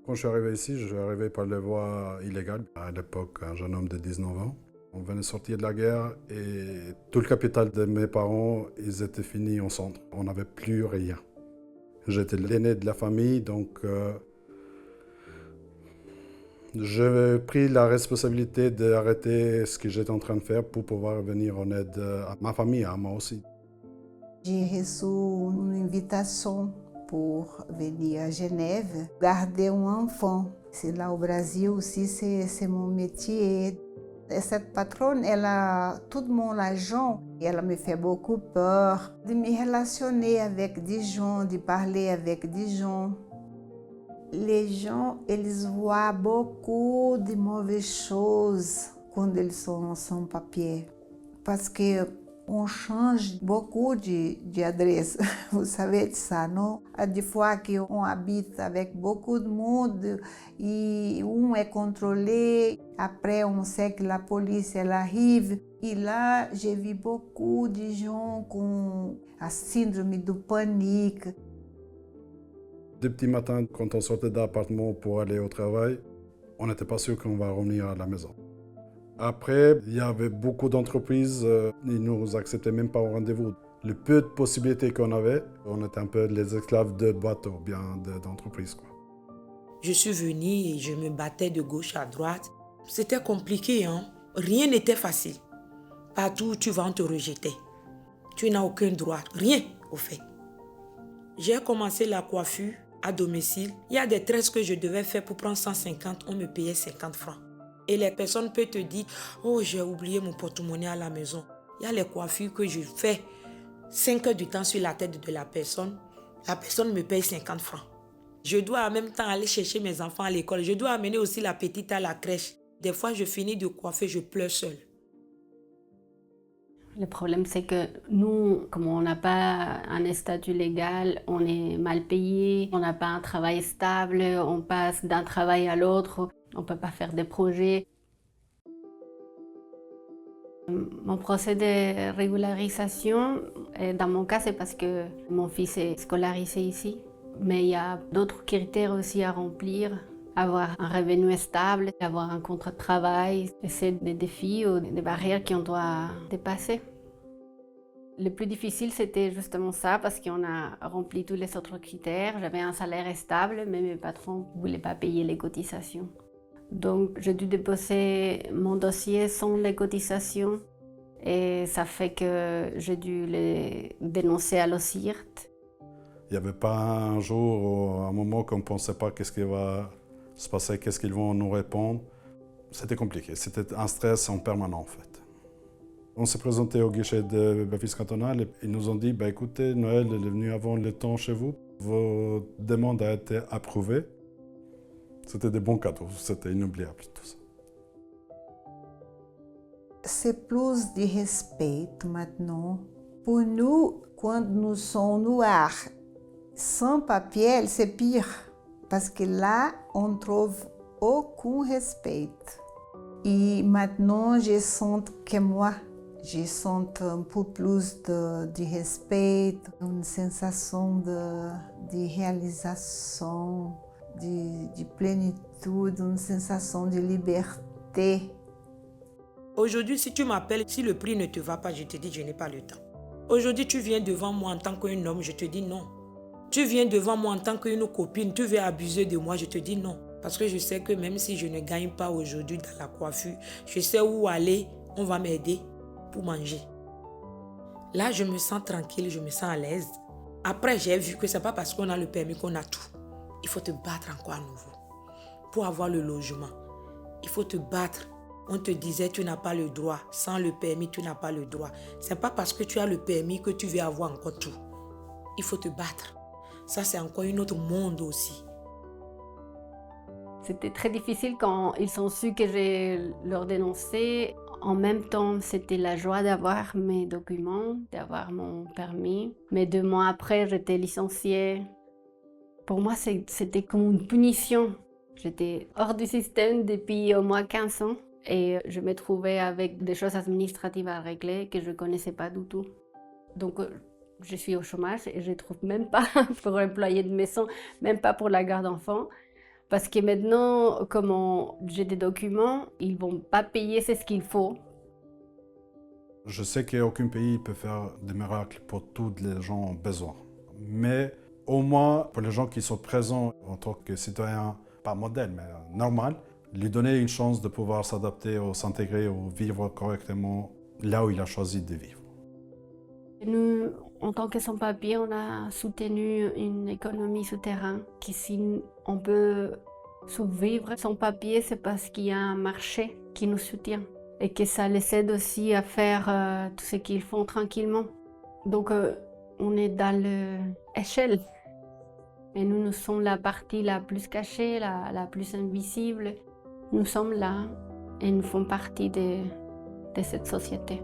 Quand je suis arrivé ici, je suis arrivé par les voies illégales. À l'époque, un jeune homme de 19 ans. On venait de sortir de la guerre et tout le capital de mes parents, ils étaient finis en centre. On n'avait plus rien. J'étais l'aîné de la famille, donc j'ai pris la responsabilité d'arrêter ce que j'étais en train de faire pour pouvoir venir en aide à ma famille, à moi aussi. J'ai reçu une invitation pour venir à Genève, garder un enfant. C'est là au Brésil aussi, c'est mon métier. Et cette patronne, elle a tout mon argent. Et elle me fait beaucoup peur de me relationner avec des gens, de parler avec des gens. Les gens, ils voient beaucoup de mauvaises choses quand ils sont sans papier. Parce que on change beaucoup d'adresse. Vous savez de ça, non? Des fois qu'on habite avec beaucoup de monde et on est contrôlé. Après, on sait que la police elle arrive. Et là, j'ai vu beaucoup de gens com a síndrome do panique. Des petits matins, quand on sortait de l'appartement pour aller au travail, on n'était pas sûr qu'on va revenir à la maison. Après, il y avait beaucoup d'entreprises, ils ne nous acceptaient même pas au rendez-vous. Le peu de possibilités qu'on avait, on était un peu les esclaves de bateaux, bien d'entreprises, quoi. Je suis venue et je me battais de gauche à droite. C'était compliqué, hein? Rien n'était facile. Partout où tu vas, on te rejetait. Tu n'as aucun droit, rien au fait. J'ai commencé la coiffure à domicile. Il y a des tresses que je devais faire pour prendre 150, on me payait 50 francs. Et les personnes peuvent te dire, oh, j'ai oublié mon porte-monnaie à la maison. Il y a les coiffures que je fais 5 heures du temps sur la tête de la personne me paye 50 francs. Je dois en même temps aller chercher mes enfants à l'école. Je dois amener aussi la petite à la crèche. Des fois, je finis de coiffer, je pleure seule. Le problème, c'est que nous, comme on n'a pas un statut légal, on est mal payé, on n'a pas un travail stable, on passe d'un travail à l'autre, on ne peut pas faire des projets. Mon procès de régularisation, dans mon cas, c'est parce que mon fils est scolarisé ici. Mais il y a d'autres critères aussi à remplir. Avoir un revenu stable, avoir un contrat de travail, c'est des défis ou des barrières qu'on doit dépasser. Le plus difficile, c'était justement ça, parce qu'on a rempli tous les autres critères. J'avais un salaire stable, mais mes patrons ne voulaient pas payer les cotisations. Donc, j'ai dû déposer mon dossier sans les cotisations. Et ça fait que j'ai dû les dénoncer à l'OCIRT. Il n'y avait pas un jour ou un moment qu'on ne pensait pas qu'est-ce qui va se passer, qu'est-ce qu'ils vont nous répondre. C'était compliqué, c'était un stress en permanent en fait. On s'est présenté au guichet de l'office cantonal et ils nous ont dit écoutez, Noël est venu avant le temps chez vous, vos demandes ont été approuvées. C'était des bons cadeaux, c'était inoubliable tout ça. C'est plus de respeito maintenant. Pour nous, quand nous sommes noirs, sans papier, c'est pire. Parce que là, on trouve aucun respect. Et maintenant, je sens que moi, je sens un peu plus de respect, une sensation de réalisation, de plénitude, une sensation de liberté. Aujourd'hui, si tu m'appelles, si le prix ne te va pas, je te dis je n'ai pas le temps. Aujourd'hui, tu viens devant moi en tant qu'un homme, je te dis non. Tu viens devant moi en tant qu'une copine, tu veux abuser de moi, je te dis non. Parce que je sais que même si je ne gagne pas aujourd'hui dans la coiffure, je sais où aller, on va m'aider pour manger. Là, je me sens tranquille, je me sens à l'aise. Après, j'ai vu que ce n'est pas parce qu'on a le permis qu'on a tout. Il faut te battre encore à nouveau. Pour avoir le logement, il faut te battre. On te disait tu n'as pas le droit. Sans le permis, tu n'as pas le droit. Ce n'est pas parce que tu as le permis que tu veux avoir encore tout. Il faut te battre. Ça, c'est encore un autre monde aussi. C'était très difficile quand ils ont su que je leur dénonçais. En même temps, c'était la joie d'avoir mes documents, d'avoir mon permis. Mais 2 mois après, j'étais licenciée. Pour moi, c'était comme une punition. J'étais hors du système depuis au moins 15 ans. Et je me trouvais avec des choses administratives à régler que je ne connaissais pas du tout. Donc, je suis au chômage et je ne trouve même pas pour employé de maison, même pas pour la garde d'enfants. Parce que maintenant, comme j'ai des documents, ils ne vont pas payer ce qu'il faut. Je sais qu'aucun pays peut faire des miracles pour tous les gens qui ont besoin. Mais au moins, pour les gens qui sont présents en tant que citoyens, pas modèle, mais normal, lui donner une chance de pouvoir s'adapter ou s'intégrer ou vivre correctement là où il a choisi de vivre. Nous, en tant que sans-papiers, on a soutenu une économie souterraine qui, si on peut survivre sans papier, c'est parce qu'il y a un marché qui nous soutient et que ça les aide aussi à faire tout ce qu'ils font tranquillement. Donc, on est dans l'échelle. Et nous sommes la partie la plus cachée, la plus invisible. Nous sommes là et nous faisons partie de cette société.